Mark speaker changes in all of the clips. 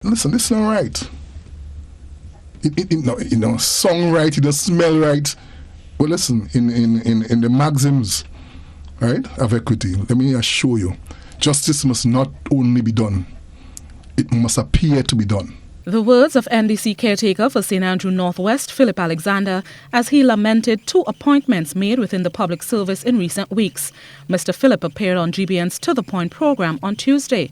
Speaker 1: Listen, this is not right. It don't sound right, it don't smell right. Well, listen, in the maxims, right, of equity, let me assure you, justice must not only be done, it must appear to be done.
Speaker 2: The words of NDC caretaker for St. Andrew Northwest, Phillip Alexander, as he lamented 2 appointments made within the public service in recent weeks. Mr. Phillip appeared on GBN's To The Point program on Tuesday.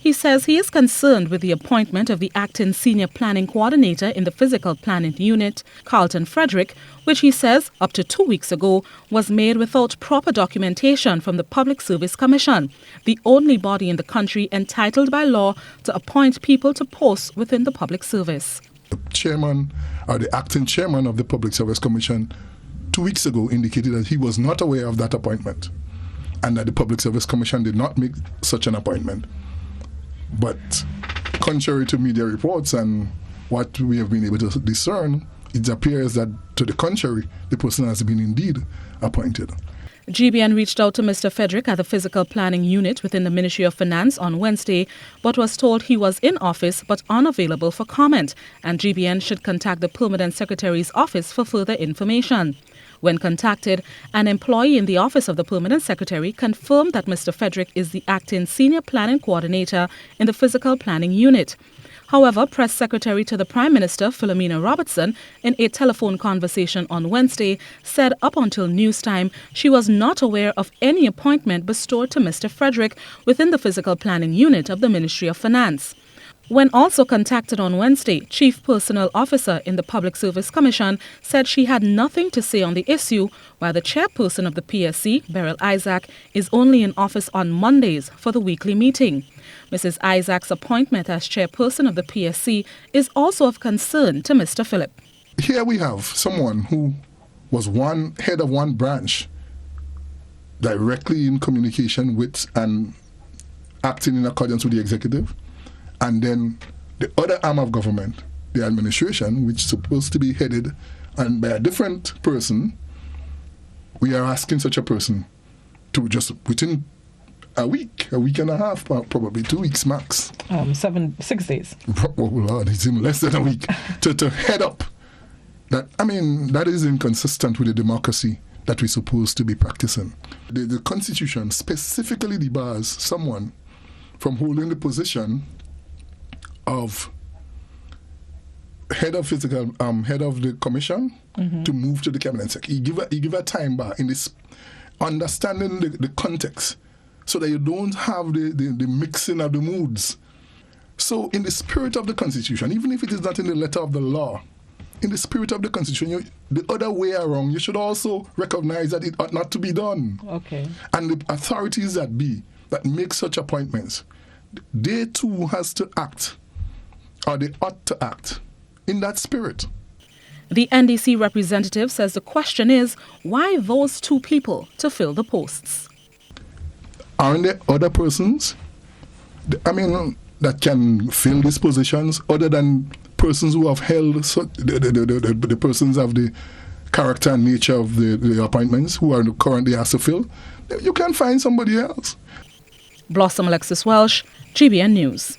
Speaker 2: He says he is concerned with the appointment of the acting senior planning coordinator in the physical planning unit, Carlton Frederick, which he says up to 2 weeks ago was made without proper documentation from the Public Service Commission, the only body in the country entitled by law to appoint people to posts within the public service.
Speaker 1: The chairman or the acting chairman of the Public Service Commission 2 weeks ago indicated that he was not aware of that appointment and that the Public Service Commission did not make such an appointment. But contrary to media reports and what we have been able to discern, it appears that to the contrary, the person has been indeed appointed.
Speaker 2: GBN reached out to Mr. Frederick at the Physical Planning Unit within the Ministry of Finance on Wednesday, but was told he was in office but unavailable for comment, and GBN should contact the Permanent Secretary's office for further information. When contacted, an employee in the office of the Permanent Secretary confirmed that Mr. Frederick is the acting senior planning coordinator in the Physical Planning Unit. However, Press Secretary to the Prime Minister, Philomena Robertson, in a telephone conversation on Wednesday, said up until news time she was not aware of any appointment bestowed to Mr. Frederick within the Physical Planning Unit of the Ministry of Finance. When also contacted on Wednesday, Chief Personnel Officer in the Public Service Commission said she had nothing to say on the issue, while the chairperson of the PSC, Beryl Isaac, is only in office on Mondays for the weekly meeting. Mrs. Isaac's appointment as chairperson of the PSC is also of concern to Mr. Phillip.
Speaker 1: Here we have someone who was head of one branch, directly in communication with and acting in accordance with the executive, and then the other arm of government, the administration, which is supposed to be headed and by a different person. We are asking such a person to just within a week and a half, probably 2 weeks max.
Speaker 3: 6 days.
Speaker 1: Oh Lord, it's even less than a week to head up. That is inconsistent with the democracy that we're supposed to be practicing. The Constitution specifically debars someone from holding the position of head of the commission to move to the cabinet secretary. You give a time bar in this, understanding the context, so that you don't have the mixing of the moods. So in the spirit of the Constitution, even if it is not in the letter of the law, in the spirit of the Constitution, the other way around, you should also recognize that it ought not to be done.
Speaker 3: Okay.
Speaker 1: And the authorities that make such appointments, they too has to act, or they ought to act, in that spirit.
Speaker 2: The NDC representative says the question is, why those 2 people to fill the posts?
Speaker 1: Aren't there other persons, that can fill these positions other than persons who have held the persons of the character and nature of the appointments who are currently asked to fill? You can find somebody else.
Speaker 2: Blossom Alexis Welsh, GBN News.